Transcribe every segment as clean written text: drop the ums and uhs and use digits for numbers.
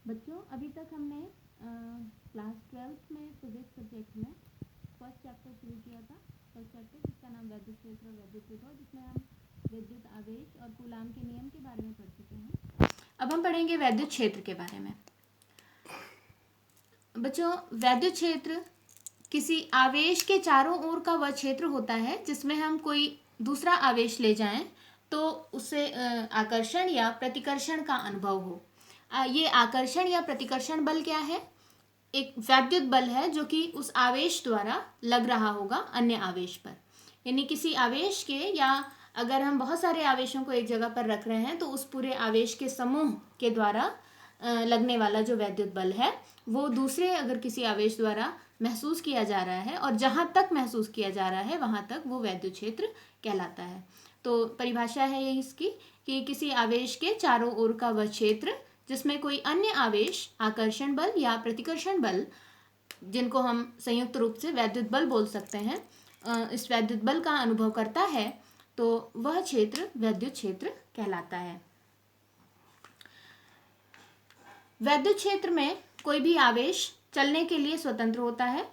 बच्चों अभी तक हमने क्लास 12th में फिजिक्स सब्जेक्ट में फर्स्ट चैप्टर शुरू किया था। फर्स्ट चैप्टर जिसका नाम वैद्युत क्षेत्र और वैद्युत विभव, जिसमें हम विद्युत आवेश और कूलाम के नियम के बारे में पढ़ चुके हैं। अब हम पढ़ेंगे वैद्युत क्षेत्र के बारे में। बच्चों, वैद्युत क्षेत्र किसी आवेश के चारों ओर का वह क्षेत्र होता है जिसमें हम कोई दूसरा आवेश ले जाएं तो उससे आकर्षण या प्रतिकर्षण का अनुभव हो। ये आकर्षण या प्रतिकर्षण बल क्या है? एक वैद्युत बल है जो कि उस आवेश द्वारा लग रहा होगा अन्य आवेश पर। यानी किसी आवेश के, या अगर हम बहुत सारे आवेशों को एक जगह पर रख रहे हैं तो उस पूरे आवेश के समूह के द्वारा लगने वाला जो वैद्युत बल है वो दूसरे अगर किसी आवेश द्वारा महसूस किया जा रहा है और जहाँ तक महसूस किया जा रहा है वहाँ तक वो वैद्युत क्षेत्र कहलाता है। तो परिभाषा है ये इसकी कि किसी आवेश के चारों ओर का वह क्षेत्र जिसमें कोई अन्य आवेश आकर्षण बल या प्रतिकर्षण बल, जिनको हम संयुक्त रूप से वैद्युत बल बोल सकते हैं, इस वैद्युत बल का अनुभव करता है तो वह क्षेत्र वैद्युत क्षेत्र कहलाता है। वैद्युत क्षेत्र में कोई भी आवेश चलने के लिए स्वतंत्र होता है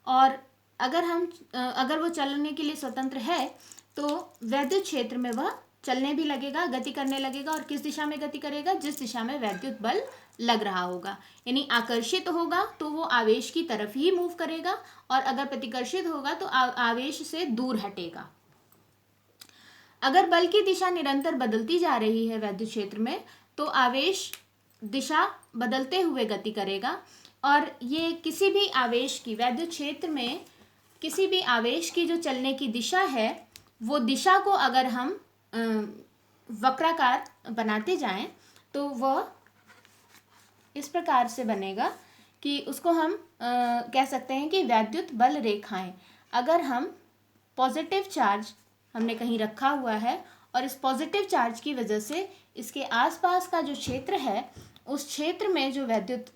और अगर वो चलने के लिए स्वतंत्र है तो वैद्युत क्षेत्र में वह चलने भी लगेगा, गति करने लगेगा। और किस दिशा में गति करेगा? जिस दिशा में वैद्युत बल लग रहा होगा। यानी आकर्षित होगा तो वो आवेश की तरफ ही मूव करेगा और अगर प्रतिकर्षित होगा तो आवेश से दूर हटेगा। अगर बल की दिशा निरंतर बदलती जा रही है वैद्युत क्षेत्र में तो आवेश दिशा बदलते हुए गति करेगा और ये किसी भी आवेश की, वैद्युत क्षेत्र में किसी भी आवेश की जो चलने की दिशा है वो दिशा को अगर हम वक्राकार बनाते जाएं तो वह इस प्रकार से बनेगा कि उसको हम कह सकते हैं कि वैद्युत बल रेखाएं। अगर हम पॉजिटिव चार्ज हमने कहीं रखा हुआ है और इस पॉजिटिव चार्ज की वजह से इसके आसपास का जो क्षेत्र है उस क्षेत्र में जो वैद्युत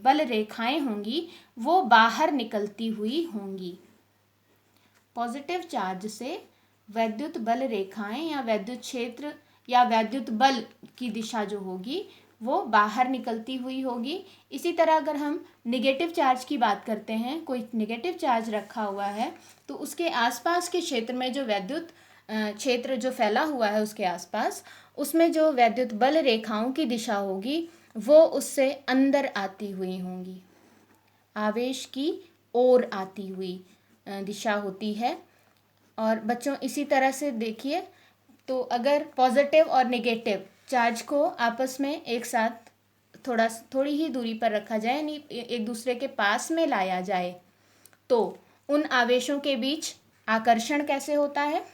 बल रेखाएं होंगी वो बाहर निकलती हुई होंगी। पॉजिटिव चार्ज से वैद्युत बल रेखाएं या वैद्युत क्षेत्र या वैद्युत बल की दिशा जो होगी वो बाहर निकलती हुई होगी। इसी तरह अगर हम नेगेटिव चार्ज की बात करते हैं, कोई नेगेटिव चार्ज रखा हुआ है तो उसके आसपास के क्षेत्र में जो वैद्युत क्षेत्र जो फैला हुआ है उसके आसपास, उसमें जो वैद्युत बल रेखाओं की दिशा होगी वो उससे अंदर आती हुई होंगी, आवेश की ओर आती हुई दिशा होती है। और बच्चों इसी तरह से देखिए तो अगर पॉजिटिव और नेगेटिव चार्ज को आपस में एक साथ थोड़ी ही दूरी पर रखा जाए, यानी एक दूसरे के पास में लाया जाए, तो उन आवेशों के बीच आकर्षण कैसे होता है?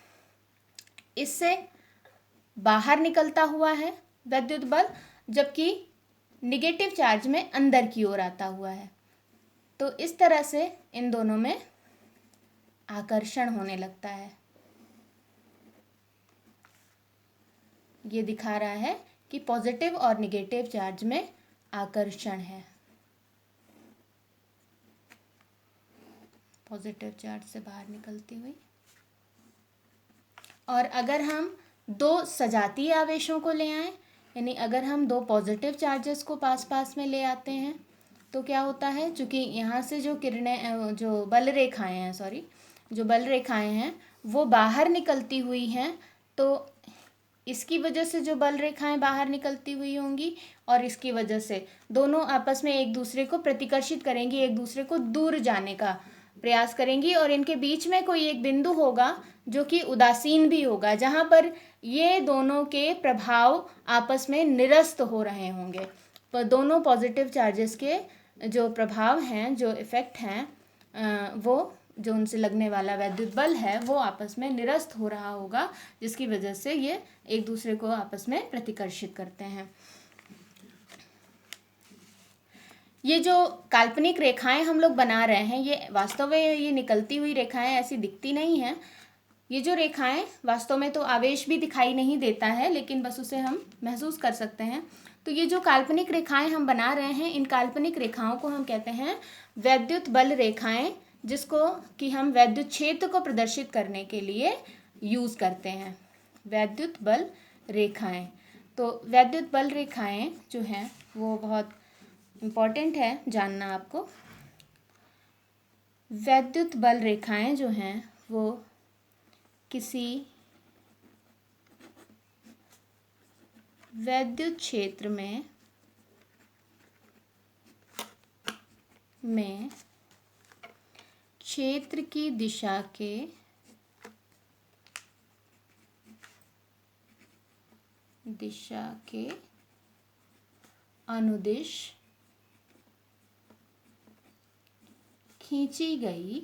इससे बाहर निकलता हुआ है वैद्युत बल, जबकि नेगेटिव चार्ज में अंदर की ओर आता हुआ है। तो इस तरह से इन दोनों में आकर्षण होने लगता है। ये दिखा रहा है कि पॉजिटिव और नेगेटिव चार्ज में आकर्षण है। पॉजिटिव चार्ज से बाहर निकलती हुई। और अगर हम दो सजातीय आवेशों को ले आएं, यानी अगर हम दो पॉजिटिव चार्जेस को पास पास में ले आते हैं तो क्या होता है? चूँकि यहाँ से जो किरणें, जो बल रेखाएं हैं वो बाहर निकलती हुई हैं, तो इसकी वजह से जो बल रेखाएं बाहर निकलती हुई होंगी और इसकी वजह से दोनों आपस में एक दूसरे को प्रतिकर्षित करेंगी, एक दूसरे को दूर जाने का प्रयास करेंगी और इनके बीच में कोई एक बिंदु होगा जो कि उदासीन भी होगा, जहाँ पर ये दोनों के प्रभाव आपस में निरस्त हो रहे होंगे। पर दोनों पॉजिटिव चार्जेस के जो प्रभाव हैं, जो इफ़ेक्ट हैं, वो जो उनसे लगने वाला वैद्युत बल है वो आपस में निरस्त हो रहा होगा, जिसकी वजह से ये एक दूसरे को आपस में प्रतिकर्षित करते हैं। ये जो काल्पनिक रेखाएं हम लोग बना रहे हैं, ये वास्तव में ये निकलती हुई रेखाएं ऐसी दिखती नहीं हैं। ये जो रेखाएं वास्तव में तो आवेश भी दिखाई नहीं देता है, लेकिन बस उसे हम महसूस कर सकते हैं। तो ये जो काल्पनिक रेखाएं हम बना रहे हैं, इन काल्पनिक रेखाओं को हम कहते हैं वैद्युत बल रेखाएं, जिसको कि हम वैद्युत क्षेत्र को प्रदर्शित करने के लिए यूज़ करते हैं। वैद्युत बल रेखाएं। तो वैद्युत बल रेखाएं जो हैं वो बहुत इम्पॉर्टेंट है जानना आपको। वैद्युत बल रेखाएं जो हैं वो किसी वैद्युत क्षेत्र में क्षेत्र की दिशा के अनुदिश खींची गई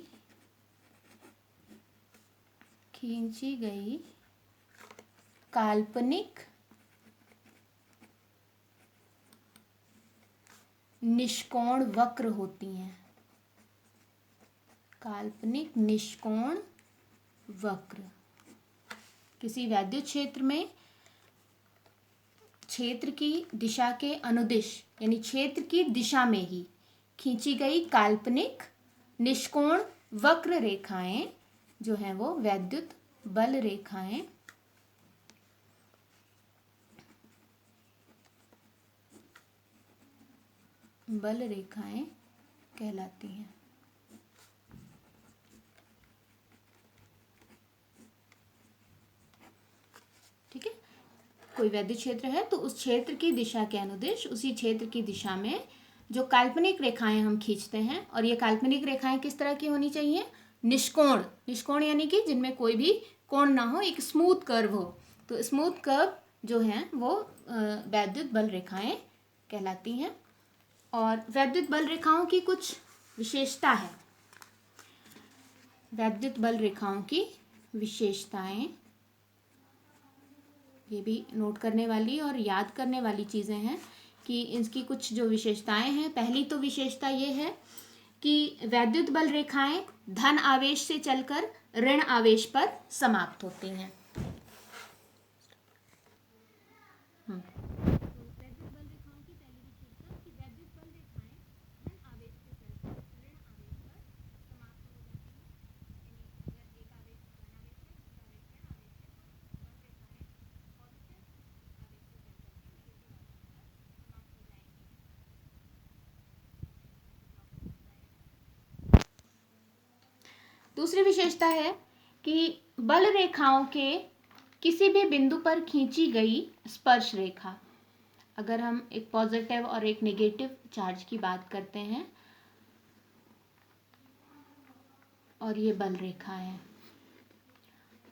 काल्पनिक निष्कोण वक्र होती हैं। काल्पनिक निष्कोण वक्र किसी वैद्युत क्षेत्र में क्षेत्र की दिशा के अनुदिश यानी क्षेत्र की दिशा में ही खींची गई काल्पनिक निष्कोण वक्र रेखाएं जो हैं वो वैद्युत बल रेखाएं कहलाती हैं। ठीक है, कोई वैद्युत क्षेत्र है तो उस क्षेत्र की दिशा के अनुदिश उसी क्षेत्र की दिशा में जो काल्पनिक रेखाएं हम खींचते हैं, और ये काल्पनिक रेखाएं किस तरह की होनी चाहिए? निष्कोण यानी कि जिनमें कोई भी कोण ना हो, एक स्मूथ कर्व हो। तो स्मूथ कर्व जो हैं वो वैद्युत बल रेखाएं कहलाती हैं। और वैद्युत बल रेखाओं की कुछ विशेषता है। वैद्युत बल रेखाओं की विशेषताएं ये भी नोट करने वाली और याद करने वाली चीज़ें हैं कि इसकी कुछ जो विशेषताएं हैं। पहली तो विशेषता ये है कि वैद्युत बल रेखाएं धन आवेश से चलकर ऋण आवेश पर समाप्त होती हैं। दूसरी विशेषता है कि बल रेखाओं के किसी भी बिंदु पर खींची गई स्पर्श रेखा, अगर हम एक पॉजिटिव और एक नेगेटिव चार्ज की बात करते हैं और ये बल रेखा है,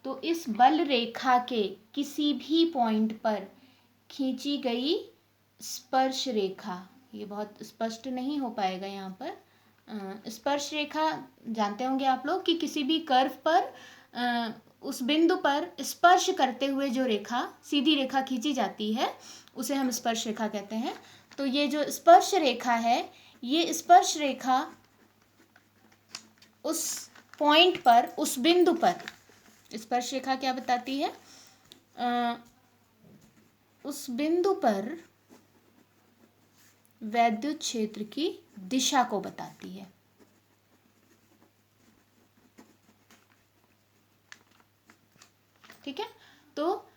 तो इस बल रेखा के किसी भी पॉइंट पर खींची गई स्पर्श रेखा, ये बहुत स्पष्ट नहीं हो पाएगा यहाँ पर। स्पर्श रेखा जानते होंगे आप लोग कि किसी भी कर्व पर उस बिंदु पर स्पर्श करते हुए जो रेखा सीधी रेखा खींची जाती है उसे हम स्पर्श रेखा कहते हैं। तो ये जो स्पर्श रेखा है, ये स्पर्श रेखा उस पॉइंट पर, उस बिंदु पर, स्पर्श रेखा क्या बताती है? उस बिंदु पर वैद्युत क्षेत्र की दिशा को बताती है। ठीक है, तो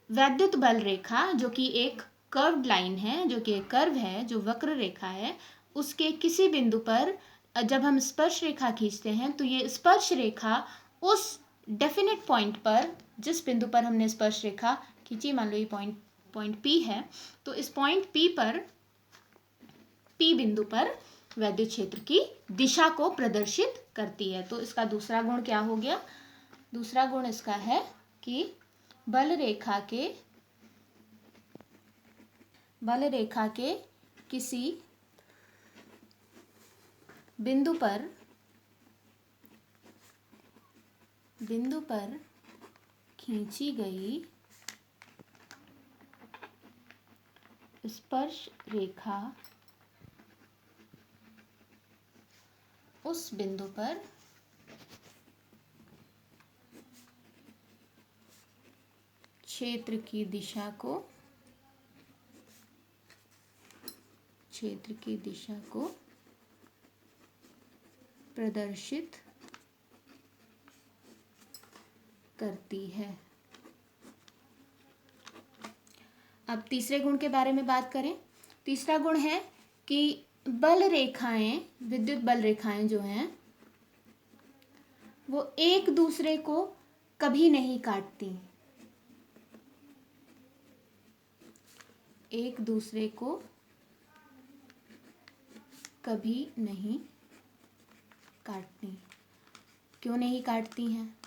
वैद्युत बल रेखा जो कि एक कर्व्ड लाइन है, जो कि एक कर्व है, जो वक्र रेखा है, उसके किसी बिंदु पर जब हम स्पर्श रेखा खींचते हैं तो ये स्पर्श रेखा उस डेफिनेट पॉइंट पर, जिस बिंदु पर हमने स्पर्श रेखा खींची, मान लो ये पॉइंट P है, तो इस पॉइंट P पर, P बिंदु पर वैद्युत क्षेत्र की दिशा को प्रदर्शित करती है। तो इसका दूसरा गुण क्या हो गया? दूसरा गुण इसका है कि बल रेखा के किसी बिंदु पर खींची गई स्पर्श रेखा उस बिंदु पर क्षेत्र की दिशा को प्रदर्शित करती है। अब तीसरे गुण के बारे में बात करें। तीसरा गुण है कि बल रेखाएं, विद्युत बल रेखाएं जो हैं वो एक दूसरे को कभी नहीं काटती। एक दूसरे को कभी नहीं काटती। क्यों नहीं काटती हैं?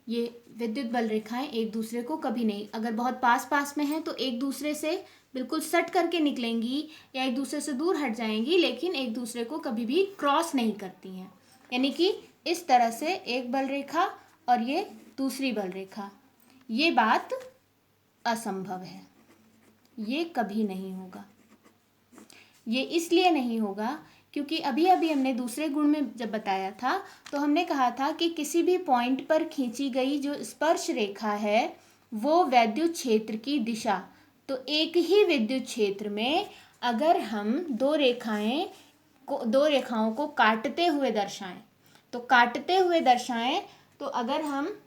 ये विद्युत बल रेखाएं एक दूसरे को कभी नहीं, अगर बहुत पास पास में हैं तो एक दूसरे से बिल्कुल सट करके निकलेंगी या एक दूसरे से दूर हट जाएंगी, लेकिन एक दूसरे को कभी भी क्रॉस नहीं करती हैं। यानी कि इस तरह से एक बल रेखा और ये दूसरी बल रेखा, ये बात असंभव है, ये कभी नहीं होगा। ये इसलिए नहीं होगा क्योंकि अभी अभी हमने दूसरे गुण में जब बताया था तो हमने कहा था कि किसी भी पॉइंट पर खींची गई जो स्पर्श रेखा है वो वैद्युत क्षेत्र की दिशा, तो एक ही विद्युत क्षेत्र में अगर हम दो रेखाओं को काटते हुए दर्शाएं, तो काटते हुए दर्शाएं तो अगर हम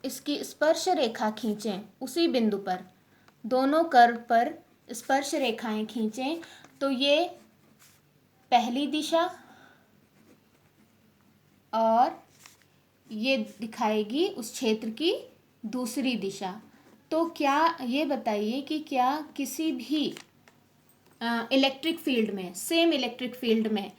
इसकी स्पर्श रेखा खींचें, उसी बिंदु पर दोनों कर्व पर स्पर्श रेखाएं खींचें, तो ये पहली दिशा और ये दिखाएगी उस क्षेत्र की दूसरी दिशा। तो क्या ये बताइए कि क्या किसी भी इलेक्ट्रिक फील्ड में, सेम इलेक्ट्रिक फील्ड में,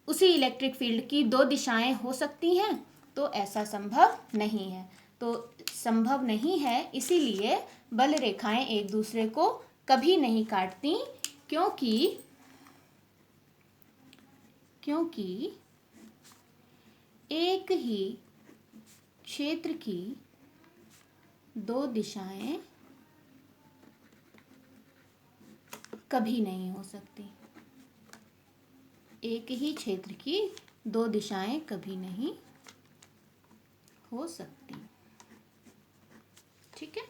उसी इलेक्ट्रिक फील्ड की दो दिशाएं हो सकती हैं? तो ऐसा संभव नहीं है। तो संभव नहीं है, इसीलिए बल रेखाएं एक दूसरे को कभी नहीं काटती, क्योंकि एक ही क्षेत्र की दो दिशाएं कभी नहीं हो सकती। एक ही क्षेत्र की दो दिशाएं कभी नहीं हो सकती। ठीक है,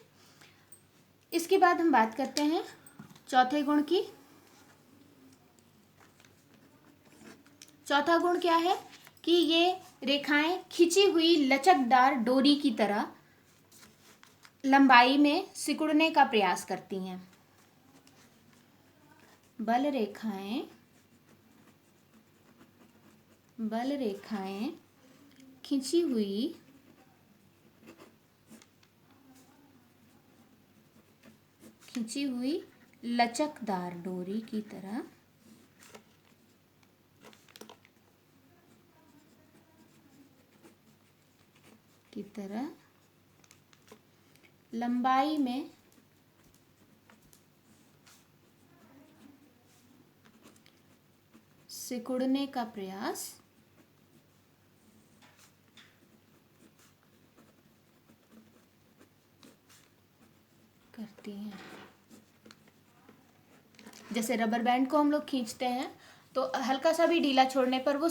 इसके बाद हम बात करते हैं चौथे गुण की। चौथा गुण क्या है कि ये रेखाएं खिंची हुई लचकदार डोरी की तरह लंबाई में सिकुड़ने का प्रयास करती हैं। बल रेखाएं खिंची हुई लचकदार डोरी की तरह लंबाई में सिकुड़ने का प्रयास करती हैं। जैसे रबर बैंड को हम लोग खींचते हैं तो हल्का सा भी ढीला छोड़ने पर वो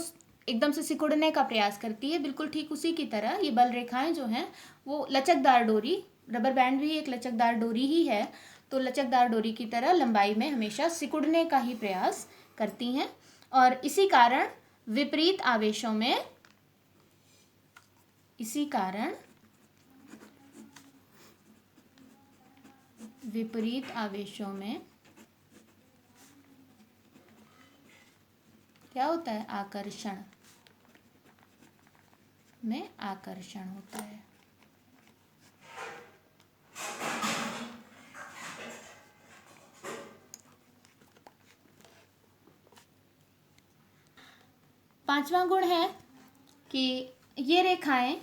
एकदम से सिकुड़ने का प्रयास करती है, बिल्कुल ठीक उसी की तरह ये बल रेखाएं जो हैं वो लचकदार डोरी, रबर बैंड भी एक लचकदार डोरी ही है, तो लचकदार डोरी की तरह लंबाई में हमेशा सिकुड़ने का ही प्रयास करती हैं। और इसी कारण विपरीत आवेशों में क्या होता है? आकर्षण होता है। पांचवा गुण है कि ये रेखाएं,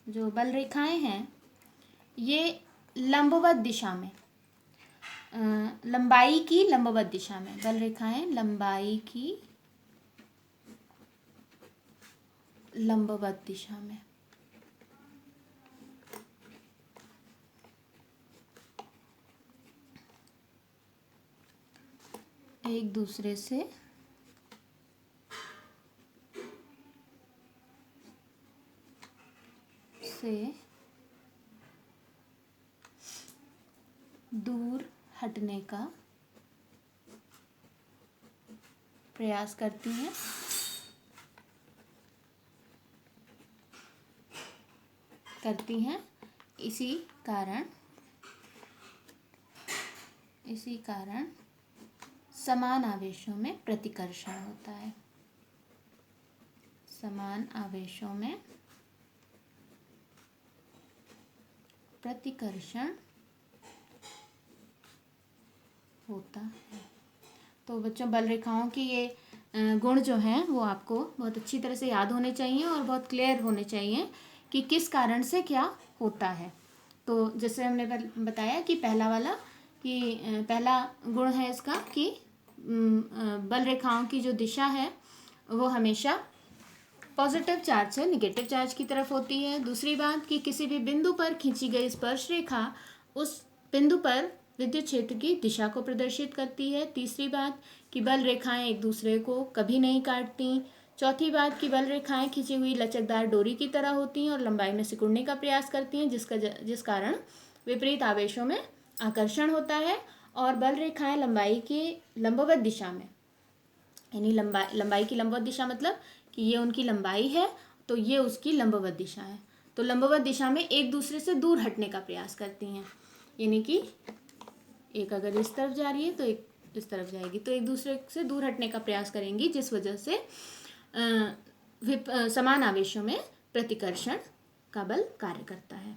जो बल रेखाएं हैं, ये लंबवत दिशा में, लंबाई की लंबवत दिशा में, बल रेखाएं लंबाई की लंबवत दिशा में एक दूसरे से दूर हटने का प्रयास करती हैं। करती हैं। इसी कारण समान आवेशों में प्रतिकर्षण होता है। समान आवेशों में प्रतिकर्षण होता है। तो बच्चों, बल रेखाओं की ये गुण जो हैं वो आपको बहुत अच्छी तरह से याद होने चाहिए और बहुत क्लियर होने चाहिए कि किस कारण से क्या होता है। तो जैसे हमने बताया कि पहला गुण है इसका कि बल रेखाओं की जो दिशा है वो हमेशा पॉजिटिव चार्ज से निगेटिव चार्ज की तरफ होती है। दूसरी बात कि किसी भी बिंदु पर खींची गई स्पर्श रेखा उस बिंदु पर विद्युत क्षेत्र की दिशा को प्रदर्शित करती है। तीसरी बात कि बल रेखाएं एक दूसरे को कभी नहीं काटती। चौथी बात कि बल रेखाएं खींची हुई लचकदार डोरी की तरह होती हैं और लंबाई में सिकुड़ने का प्रयास करती हैं, जिस कारण विपरीत आवेशों में आकर्षण होता है। और बल रेखाएं लंबाई की लंबवत दिशा में, यानी लंबाई की लंबवत दिशा मतलब कि ये उनकी लंबाई है तो ये उसकी लंबवत दिशा है, तो लंबवत दिशा में एक दूसरे से दूर हटने का प्रयास करती हैं। यानी कि एक अगर इस तरफ जा रही है तो एक इस तरफ जाएगी, तो एक दूसरे से दूर हटने का प्रयास करेंगी, जिस वजह से समान आवेशों में प्रतिकर्षण का बल कार्य करता है।